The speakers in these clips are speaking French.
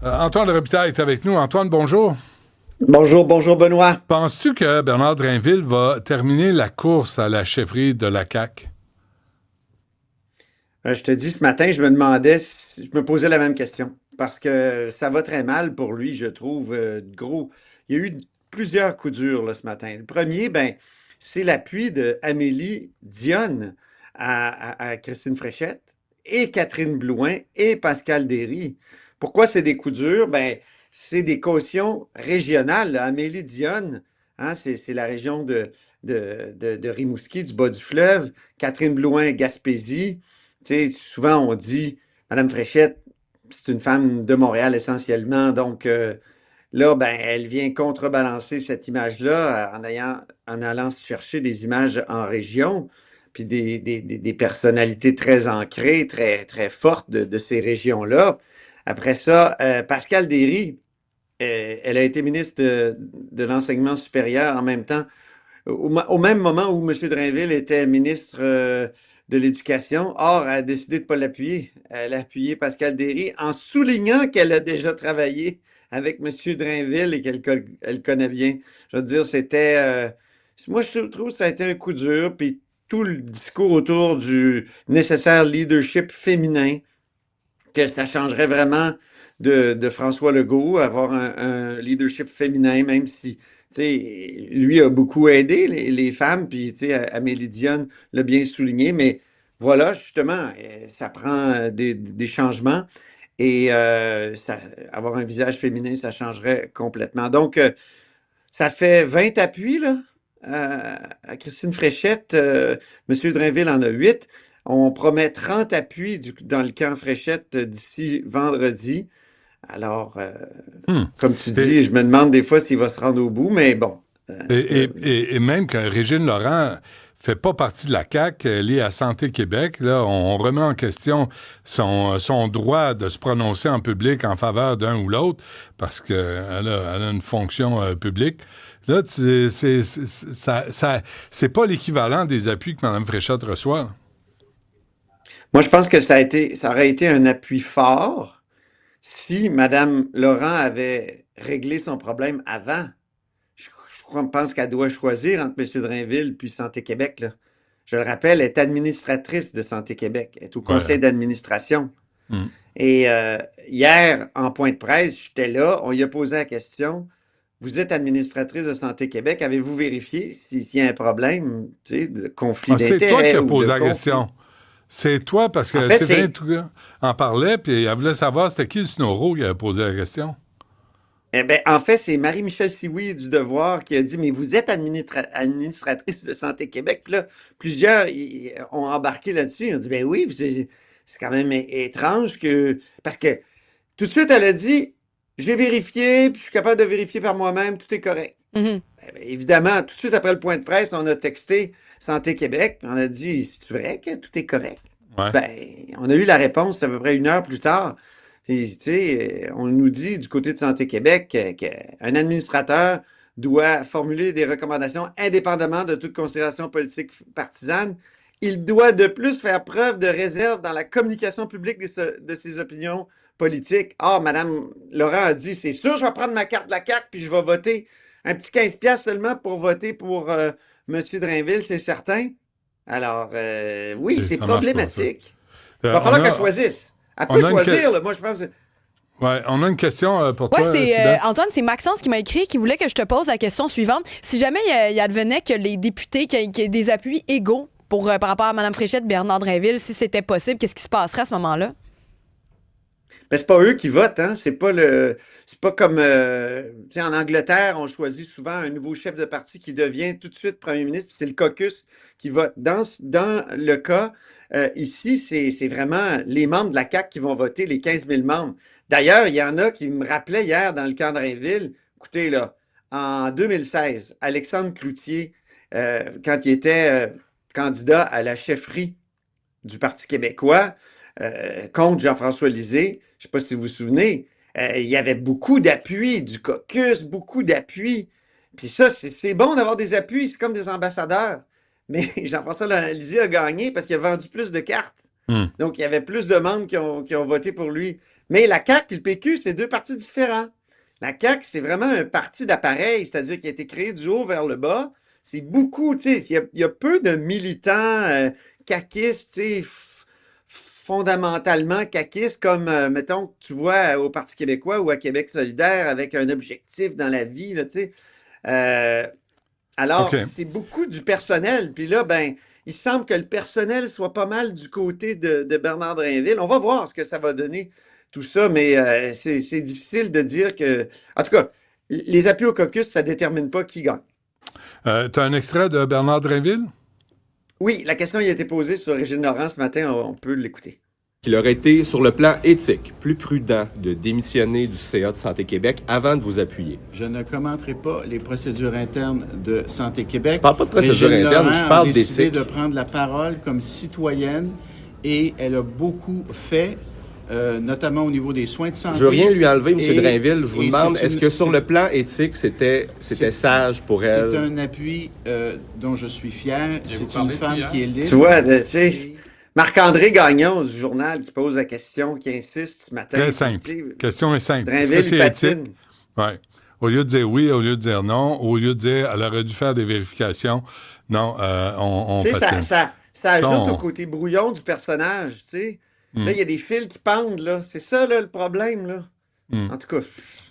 Antoine Robitaille est avec nous. Antoine, bonjour. Bonjour, bonjour Benoît. Penses-tu que Bernard Drinville va terminer la course à la chefferie de la CAQ? Je te dis, ce matin, je me demandais, je me posais la même question. Parce que ça va très mal pour lui, je trouve. Gros, il y a eu plusieurs coups durs là, ce matin. Le premier, ben, c'est l'appui de Amélie Dionne à Christine Fréchette et Catherine Blouin et Pascal Derry. Pourquoi c'est des coups durs? Ben, c'est des cautions régionales, là. Amélie Dionne, hein, c'est la région de Rimouski, du bas du fleuve. Catherine Blouin, Gaspésie. Tu sais, souvent on dit, Madame Fréchette, c'est une femme de Montréal essentiellement, donc là, ben, elle vient contrebalancer cette image-là en allant chercher des images en région, puis des personnalités très ancrées, très, très fortes de ces régions-là. Après ça, Pascal Derry, elle a été ministre de l'Enseignement supérieur en même temps au même moment où M. Drainville était ministre de l'Éducation. Or, elle a décidé de ne pas l'appuyer. Elle a appuyé Pascal Derry en soulignant qu'elle a déjà travaillé avec M. Drainville et qu'elle connaît bien. Je veux dire, moi, je trouve que ça a été un coup dur. Puis tout le discours autour du nécessaire leadership féminin, que ça changerait vraiment de François Legault, avoir un leadership féminin, même si, tu sais, lui a beaucoup aidé les femmes, puis, tu sais, Amélie Dionne l'a bien souligné, mais voilà, justement, ça prend des changements et avoir un visage féminin, ça changerait complètement. Donc, ça fait 20 appuis, là, à Christine Fréchette. Monsieur Drainville en a 8. On promet 30 appuis dans le camp Fréchette d'ici vendredi. Alors, Hmm. comme tu Et, dis, je me demande des fois s'il va se rendre au bout, mais bon. et même que Régine Laurent fait pas partie de la CAQ, elle est à Santé Québec. Là, on remet en question son droit de se prononcer en public en faveur d'un ou l'autre parce qu'elle elle a une fonction publique. Là, c'est pas l'équivalent des appuis que Mme Fréchette reçoit. Moi, je pense que ça aurait été un appui fort si Mme Laurent avait réglé son problème avant. Pense qu'elle doit choisir entre M. Drainville puis Santé Québec, là. Je le rappelle, elle est administratrice de Santé Québec. Elle est au Ouais. conseil d'administration. Hmm. Et hier, en point de presse, j'étais là, on lui a posé la question. Vous êtes administratrice de Santé Québec, avez-vous vérifié s'il y a un problème, tu sais, de conflit Ah, c'est toi qui d'intérêts as ou de posé la conflit? question. C'est toi, parce En que fait, Sylvain c'est Touga en parlait, puis elle voulait savoir c'était qui le Snoro qui avait posé la question. en fait, c'est Marie-Michel Sioui du Devoir qui a dit, mais vous êtes administratrice de Santé Québec. Puis là, plusieurs ont embarqué là-dessus. Ils ont dit, ben oui, c'est quand même étrange que... Parce que tout de suite, elle a dit, j'ai vérifié, puis je suis capable de vérifier par moi-même, tout est correct. Mhm. Évidemment, tout de suite après le point de presse, on a texté Santé Québec, puis on a dit, c'est vrai que tout est correct? Ouais. Ben, on a eu la réponse à peu près une heure plus tard. Et, tu sais, on nous dit du côté de Santé Québec qu'un administrateur doit formuler des recommandations indépendamment de toute considération politique partisane. Il doit de plus faire preuve de réserve dans la communication publique de ses opinions politiques. Or, Mme Laurent a dit, c'est sûr, je vais prendre ma carte de la CAQ puis je vais voter un petit 15 piastres seulement pour voter pour M. Drainville, c'est certain. Alors, oui, c'est Ça marche pas, ça. problématique. Il Euh, va on, falloir qu'elle a, choisisse. Elle peut on, a une choisir, là. Moi, je pense. on a une question pour Ouais, toi, c'est Sylvain. Antoine, c'est Maxence qui m'a écrit, qui voulait que je te pose la question suivante. Si jamais il advenait que les députés, qu'il y ait des appuis égaux par rapport à Mme Fréchette, Bernard Drinville, si c'était possible, qu'est-ce qui se passerait à ce moment-là? Ben, c'est pas eux qui votent, hein. C'est pas comme, tu sais, en Angleterre, on choisit souvent un nouveau chef de parti qui devient tout de suite premier ministre, puis c'est le caucus qui vote. Dans le cas, ici, c'est vraiment les membres de la CAQ qui vont voter, les 15 000 membres. D'ailleurs, il y en a qui me rappelaient hier dans le camp de Drainville, écoutez, là, en 2016, Alexandre Cloutier, quand il était candidat à la chefferie du Parti québécois, contre Jean-François Lisée, je ne sais pas si vous vous souvenez, il y avait beaucoup d'appuis du caucus, beaucoup d'appuis. Puis ça, c'est bon d'avoir des appuis, c'est comme des ambassadeurs. Mais Jean-François Lisée a gagné parce qu'il a vendu plus de cartes. Donc, il y avait plus de membres qui ont voté pour lui. Mais la CAQ et le PQ, c'est deux partis différents. La CAQ, c'est vraiment un parti d'appareil, c'est-à-dire qui a été créé du haut vers le bas. C'est beaucoup, tu sais, il y a peu de militants caquistes, tu sais, fondamentalement caquistes, comme, mettons, que tu vois au Parti québécois ou à Québec solidaire avec un objectif dans la vie, là, tu sais. Alors, OK. c'est beaucoup du personnel. Puis là, ben, il semble que le personnel soit pas mal du côté de Bernard Drinville. On va voir ce que ça va donner, tout ça, mais c'est difficile de dire que... En tout cas, les appuis au caucus, ça ne détermine pas qui gagne. Tu as un extrait de Bernard Drinville? Oui, la question a été posée sur Régine Laurent ce matin. On peut l'écouter. Qu'il aurait été, sur le plan éthique, plus prudent de démissionner du CA de Santé Québec avant de vous appuyer. Je ne commenterai pas les procédures internes de Santé Québec. Je parle pas de procédures Régine internes, Laurent je parle a décidé d'éthique. de prendre la parole comme citoyenne et elle a beaucoup fait, notamment au niveau des soins de santé. Je veux rien lui enlever, M. Drainville. Je vous et demande, c'est est-ce une- que sur c'est- le plan éthique, c'était sage pour elle? C'est un appui dont je suis fier. vous C'est une parlé femme hier? qui est libre. Tu vois, tu sais, Et- Marc-André Gagnon du journal qui pose la question, qui insiste ce matin. Très simple. Tu sais, Question est simple. Est-ce que Drainville, c'est il éthique? patine. Oui. Au lieu de dire oui, au lieu de dire non, au lieu de dire elle aurait dû faire des vérifications, non, on Tu sais, patine. ça ajoute Ça, on- au côté brouillon du personnage, tu sais. Hmm. Là, il y a des fils qui pendent, là. C'est ça, là, le problème, là. Hmm. En tout cas,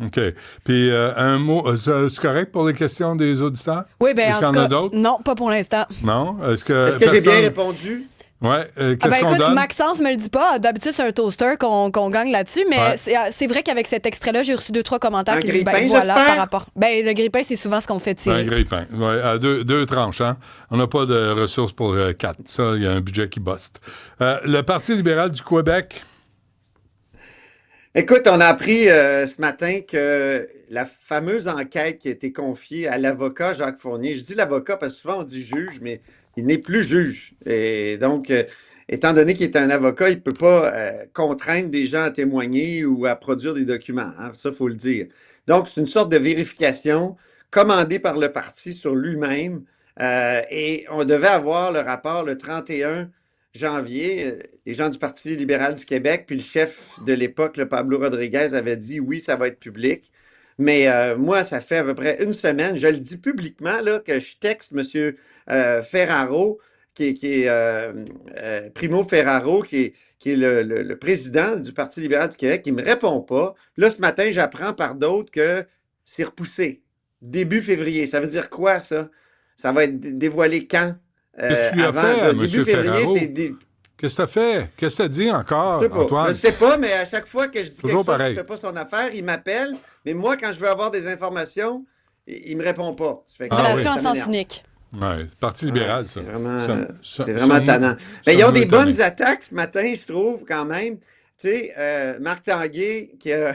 OK. Puis un mot, c'est correct pour les questions des auditeurs? Oui, bien, Est-ce en qu'il y tout en a cas, d'autres? non, pas pour l'instant. Non? Est-ce que est-ce que j'ai bien personne- répondu? Ouais. Ah Qu'est-ce ben qu'on écoute, donne? Maxence me le dit pas. D'habitude, c'est un toaster qu'on gagne là-dessus, mais Ouais. c'est vrai qu'avec cet extrait-là, j'ai reçu 2-3 commentaires Un qui disent, ben grille-pain, voilà, j'espère? par rapport. Ben, le grille-pain, c'est souvent ce qu'on fait Un tirer. grille-pain. Ouais, à deux tranches, hein? On n'a pas de ressources pour 4. Ça, il y a un budget qui buste. Le Parti libéral du Québec, Écoute, on a appris ce matin que la fameuse enquête qui a été confiée à l'avocat Jacques Fournier, je dis l'avocat parce que souvent on dit juge, mais il n'est plus juge. Et donc, étant donné qu'il est un avocat, il ne peut pas contraindre des gens à témoigner ou à produire des documents. Hein, ça, il faut le dire. Donc, c'est une sorte de vérification commandée par le parti sur lui-même. Et on devait avoir le rapport le 31 janvier. Les gens du Parti libéral du Québec, puis le chef de l'époque, le Pablo Rodriguez, avait dit oui, ça va être public. Mais moi, ça fait à peu près une semaine, je le dis publiquement, là, que je texte M. Ferraro, qui est Primo Ferraro, qui est le président du Parti libéral du Québec, qui ne me répond pas. Là, ce matin, j'apprends par d'autres que c'est repoussé. Début février. Ça veut dire quoi, ça? Ça va être dévoilé quand? Qu'est-ce que tu lui as Avant, fait à début M. février, Ferraro? c'est qu'est-ce que t'as fait? Qu'est-ce que t'as dit encore, je sais pas. Antoine? Je sais pas, mais à chaque fois que je dis quelque Toujours chose pareil. qui ne fait pas son affaire, il m'appelle. Mais moi, quand je veux avoir des informations, il me répond pas. Ça fait que Ah Relation oui. à ça sens m'énerve. unique. Ouais, Parti libéral, Ouais, ça. C'est vraiment, Ça- c'est ça vraiment me- tannant. ça Mais ils ont me des étonne. bonnes attaques ce matin, je trouve, quand même. Tu sais, Marc Tanguay qui a,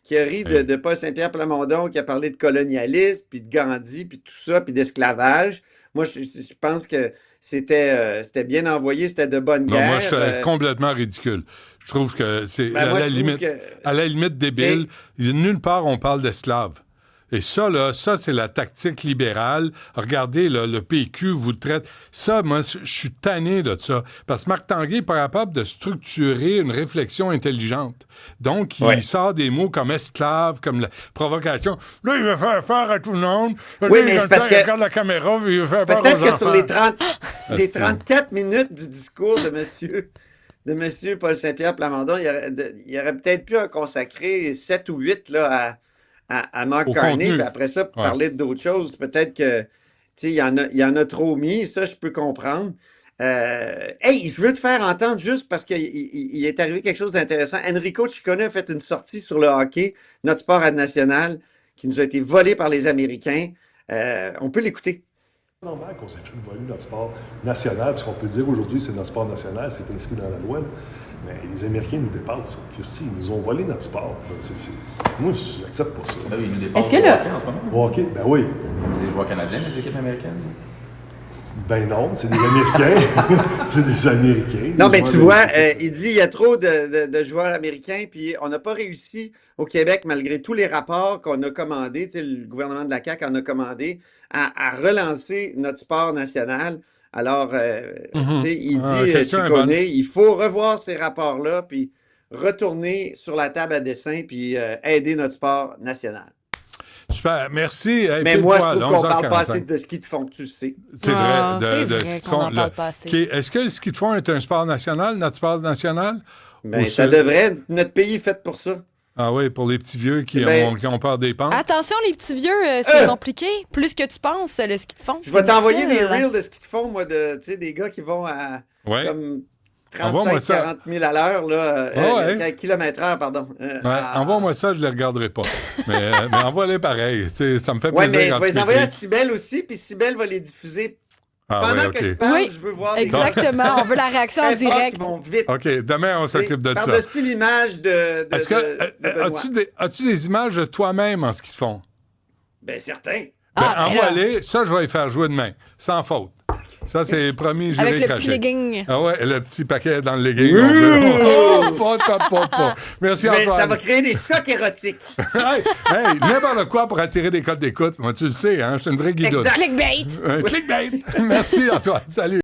qui a ri de Paul Saint-Pierre Plamondon, qui a parlé de colonialisme, puis de Gandhi, puis tout ça, puis d'esclavage. Moi, je pense que c'était bien envoyé, c'était de bonne Non, guerre. moi, je suis complètement ridicule. Je trouve que c'est Ben, à, moi, la je trouve limite, que- à la limite débile. Nulle part on parle d'esclaves. Et ça, là, ça, c'est la tactique libérale. Regardez, là, le PQ vous traite. Ça, moi, je suis tanné de ça. Parce que Marc Tanguay n'est pas capable de structurer une réflexion intelligente. Donc, il Ouais. sort des mots comme esclave, comme la provocation. Là, il veut faire peur à tout le monde. Là, Oui, il mais c'est parce il que- regarde la caméra, puis il veut faire peur aux Peut-être que enfants. sur les 30, les Asti. 34 minutes du discours de monsieur Paul Saint-Pierre Plamondon, il y aurait peut-être pu en consacrer 7 ou 8 là, à Mark Au Carney, contenu. puis après ça, Ouais. parler d'autres choses. Peut-être que, tu sais, il y en a trop mis, ça, je peux comprendre. Hey, je veux te faire entendre juste parce qu'il est arrivé quelque chose d'intéressant. Enrico Ciccone a fait une sortie sur le hockey, notre sport national, qui nous a été volé par les Américains. On peut l'écouter. C'est normal qu'on s'est fait voler notre sport national, parce qu'on peut dire aujourd'hui c'est notre sport national, c'est inscrit dans la loi. Mais les Américains nous dépassent. Christy, ils nous ont volé notre sport. Moi, je n'accepte pas ça. Ben oui, ils nous dépassent Est-ce que au le- hockey en ce moment. Au hockey, ben oui. C'est des joueurs canadiens, les équipes américaines. Ben non, c'est des Américains. C'est des Américains. Non, des mais tu joueurs vois, américains. il dit il y a trop de joueurs américains, puis on n'a pas réussi au Québec, malgré tous les rapports qu'on a commandés, tu sais, le gouvernement de la CAQ en a commandé, à relancer notre sport national. Alors, tu sais, il dit, question est bonne. il faut revoir ces rapports-là, puis retourner sur la table à dessin, puis aider notre sport national. Super, merci. Hey, Mais pile moi, je poil, trouve qu'on parle pas 11h45. assez de ski de fond, tu le sais. C'est Ah, vrai, c'est de vrai ski de qu'on fond. en parle pas assez. Est-ce que le ski de fond est un sport national, notre sport national? Ben, Ou ça c'est- devrait. Notre pays est fait pour ça. Ah oui, pour les petits vieux qui Ben- ont peur des pentes. Attention, les petits vieux, c'est compliqué. Plus que tu penses, le ski de fond. Je vais c'est t'envoyer des difficile. reels de ski de fond, moi, tu sais, des gars qui vont à Ouais. comme Envoie-moi 35, ça. 40 000 à l'heure, là, Ouais. kilomètre-heure, pardon. Ouais, envoie-moi ça, je ne les regarderai pas. mais envoie-les pareil. Tu sais, ça me fait Ouais, plaisir mais je quand vais tu les envoyer à m'écris. Cybèle aussi, puis Cybèle va les diffuser. Ah Pendant ouais, que je OK. parle, Oui, je veux voir des Exactement, on veut la réaction en gars très forts direct. qui vont vite. OK, demain, on s'occupe de ça. Par-dessus l'image de Est-ce que Benoît. as-tu des images de toi-même en ce qu'ils font? Ben, certain. Ben, Ah, ben envoie-les, ça, je vais les faire jouer demain, sans faute. Ça, c'est promis, juré, Avec le craché. petit legging. Ah ouais, le petit paquet dans le legging. Oh, pas. Merci, Mais Antoine. ça va créer des chocs érotiques. hey, n'importe quoi pour attirer des codes d'écoute. Moi, tu le sais, hein, je suis une vraie guidoune. Exact. Clickbait. Un clickbait. Merci, Antoine. Salut.